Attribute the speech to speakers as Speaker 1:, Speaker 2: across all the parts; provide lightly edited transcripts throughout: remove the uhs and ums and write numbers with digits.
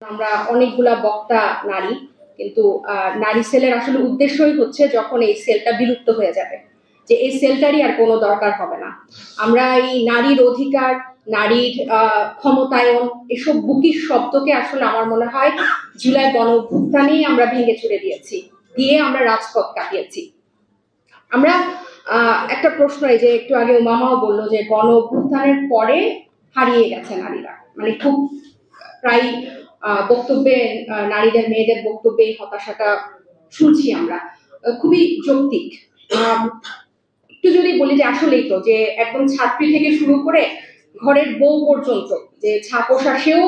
Speaker 1: আমরা অনেকগুলা বক্তা নারী, কিন্তু নারী সেলের আসলে উদ্দেশ্যই হচ্ছে যখন এই সেলটা বিলুপ্ত হয়ে যাবে, যে এই সেলটারই আর কোনো দরকার হবে না। আমরা এই নারীর অধিকার, নারীর ক্ষমতায়ন, এসব বুকির শব্দকে আসলে আমার মনে হয় জুলাই গণঅভ্যুত্থানেই আমরা ভেঙে চুরে দিয়ে আমরা রাজপথ কাটিয়েছি। আমরা একটা প্রশ্ন, এই যে একটু আগে উমামাও বললো যে গণঅভ্যুত্থানের পরে হারিয়ে গেছে নারীরা, মানে খুব প্রায় বক্তব্যে নারীদের মেয়েদের বক্তব্যে এই হতাশাটা শুনছি আমরা, খুবই যৌক্তিক। একটু যদি বলি যে আসলেই তো, যে একদম ছাত্রী থেকে শুরু করে ঘরের বউ পর্যন্ত, যে ছাপোষা সেও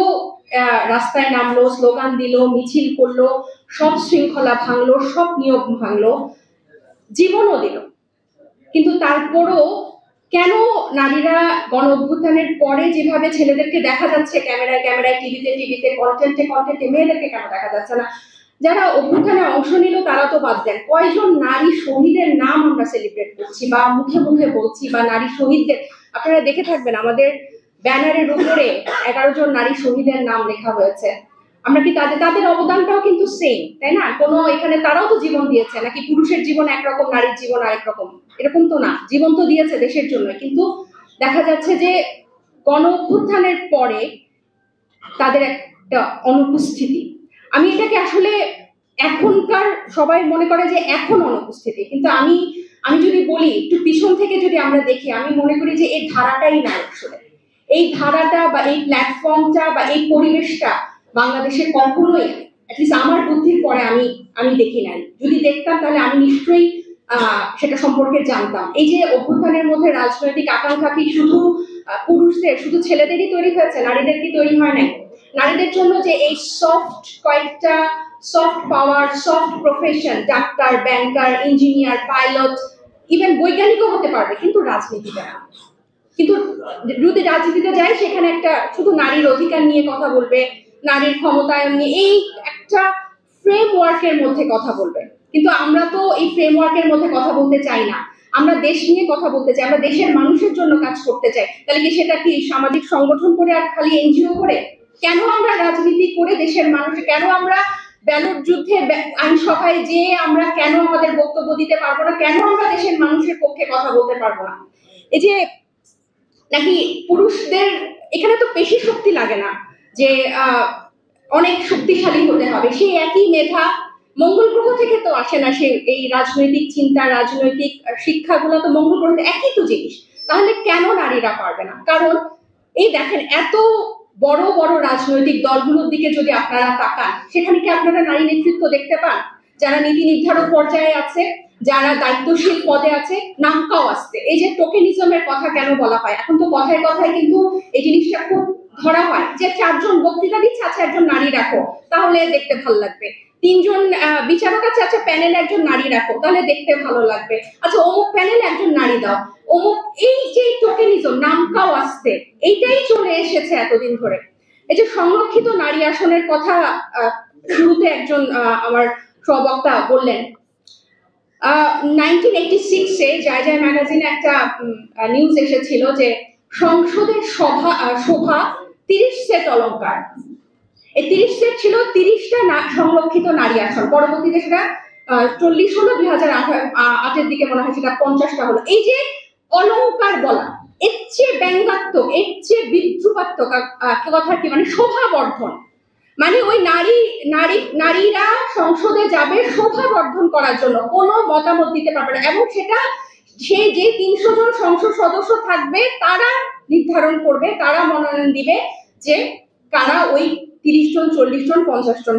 Speaker 1: রাস্তায় নামলো, স্লোগান দিল, মিছিল করলো, সব শৃঙ্খলা ভাঙলো, সব নিয়ম ভাঙলো, জীবনও দিল। কিন্তু তারপরও কেন নারীরা গণঅভ্যুত্থানের পরে যেভাবে ছেলেদেরকে দেখা যাচ্ছে ক্যামেরায়, টিভিতে, কন্টেন্টে মেয়েদেরকে কেন দেখা যাচ্ছে না? যারা অভ্যুত্থানে অংশ নিল তারা তো বাদ দেন, কয়জন নারী শহীদের নাম আমরা সেলিব্রেট করছি বা মুখে মুখে বলছি, বা নারী শহীদদের আপনারা দেখে থাকবেন আমাদের ব্যানারের উপরে 11 জন নারী শহীদের নাম লেখা হয়েছে। আমরা কি তাদের অবদানটাও কিন্তু সেম, তাই না? কোনো এখানে তারাও তো জীবন দিয়েছে, নাকি পুরুষের জীবন একরকম নারীর জীবন আরেক রকম? এরকম তো না, জীবন তো দিয়েছে দেশের জন্য। কিন্তু দেখা যাচ্ছে যে গণঅভ্যুত্থানের পরে তাদের একটা অনুপস্থিতি, আমি এটাকে আসলে এখনকার সবাই মনে করে যে এখন অনুপস্থিতি, কিন্তু আমি যদি বলি একটু পিছন থেকে যদি আমরা দেখি, আমি মনে করি যে এই ধারাটাই নাই আসলে। এই ধারাটা বা এই প্ল্যাটফর্মটা বা এই পরিবেশটা বাংলাদেশে কখনোই, অ্যাটলিস্ট আমার বুদ্ধির পরে আমি দেখি নাই। যদি দেখতাম তাহলে আমি নিশ্চয়ই সেটা সম্পর্কে জানতাম। এই যে অভ্যুত্থানের মধ্যে রাজনৈতিক আকাঙ্ক্ষা কি শুধু পুরুষদের, শুধু ছেলেদেরই তৈরি হয়েছে, নারীদের কি তৈরি হয় নাই? নারীদের জন্য যে এই কয়েকটা soft power, soft profession, doctor, banker, engineer, pilot, even বৈজ্ঞানিকও হতে পারবে, কিন্তু রাজনীতিতে না। কিন্তু যদি রাজনীতিতে যায় সেখানে একটা শুধু নারীর অধিকার নিয়ে কথা বলবে, নারীর ক্ষমতায়ন নিয়ে, এই একটা ফ্রেমওয়ার্কের মধ্যে কথা বলবে। কিন্তু আমরা তো এই ফ্রেমওয়ার্কের মধ্যে কথা বলতে চাই না, আমরা দেশ নিয়ে কথা বলতে চাই, আমরা দেশের মানুষের জন্য কাজ করতে চাই। তাহলে কি সেটা কি সামাজিক সংগঠন করে আর খালি এনজিও করে? কেন আমরা রাজনীতি করে দেশের মানুষ, কেন আমরা ব্যালট যুদ্ধে আইনসভায় যে আমরা কেন আমাদের বক্তব্য দিতে পারবো না? কেন আমরা দেশের মানুষের পক্ষে কথা বলতে পারবো না? এই যে নাকি পুরুষদের এখানে তো পেশি শক্তি লাগে না, যে অনেক শক্তিশালী হতে হবে, সেই একই মেধা মঙ্গল গ্রহ থেকে তো আসে না, সে এই রাজনৈতিক চিন্তা, রাজনৈতিক শিক্ষাগুলো তো মঙ্গল গ্রহ, একই তো জিনিস। তাহলে কেন নারীরা পারবে না? কারণ এই দেখেন, এত বড় বড় রাজনৈতিক দলগুলোর দিকে যদি আপনারা তাকান, সেখানে কি আপনারা নারী নেতৃত্ব দেখতে পান? যারা নীতি নির্ধারক পর্যায়ে আছে, যারা দায়িত্বশীল পদে আছে, নামকাও আসছে। এই যে টোকেনিজমের কথা কেন বলা হয়, এখন তো কথায় কথায় কিন্তু এই জিনিসটা খুব ধরা হয়, যে 4 জন বক্তৃতা দিচ্ছে, আচ্ছা 1 জন নারী রাখো তাহলে দেখতে ভালো লাগবে, 3 জন বিচারক আছে, আচ্ছা প্যানেলে 1 জন নারী রাখো তাহলে দেখতে ভালো লাগবে, আচ্ছা অমুক প্যানেলে 1 জন নারী দাও, অমুক, এই যে টোকেনিজম, নামকাও আসছে, এইটাই চলে এসেছে এতদিন ধরে। এই যে সংরক্ষিত নারী আসনের কথা শুরুতে একজন আমার সহবক্তা বললেন, 1986-এ জয় ম্যাগাজিনে একটা নিউজ এসেছিল যে সংসদের শোভা 30 সেট অলংকার। এই 30 সেট ছিল 30টা সংরক্ষিত নারী আসন, পরবর্তীতে সেটা 40 হলো, 2008-এর দিকে মনে হয় সেটা 50টা হলো। এই যে অলংকার বলা, এর চেয়ে ব্যঙ্গাত্মক, এর চেয়ে বিদ্রুপাত্মক কথা কি? মানে শোভাবর্ধন, মানে ওই নারীরা সংসদে যাবে শোভা বর্ধন করার জন্য, কোনো মতামত দিতে পারবে না, এবং সেটা সেই যে 300 জন সংসদ সদস্য থাকবে তারা নির্ধারণ করবে, তারা মনোনয়ন দিবে যে কারা ওই 30 জন, 40 জন, 50 জন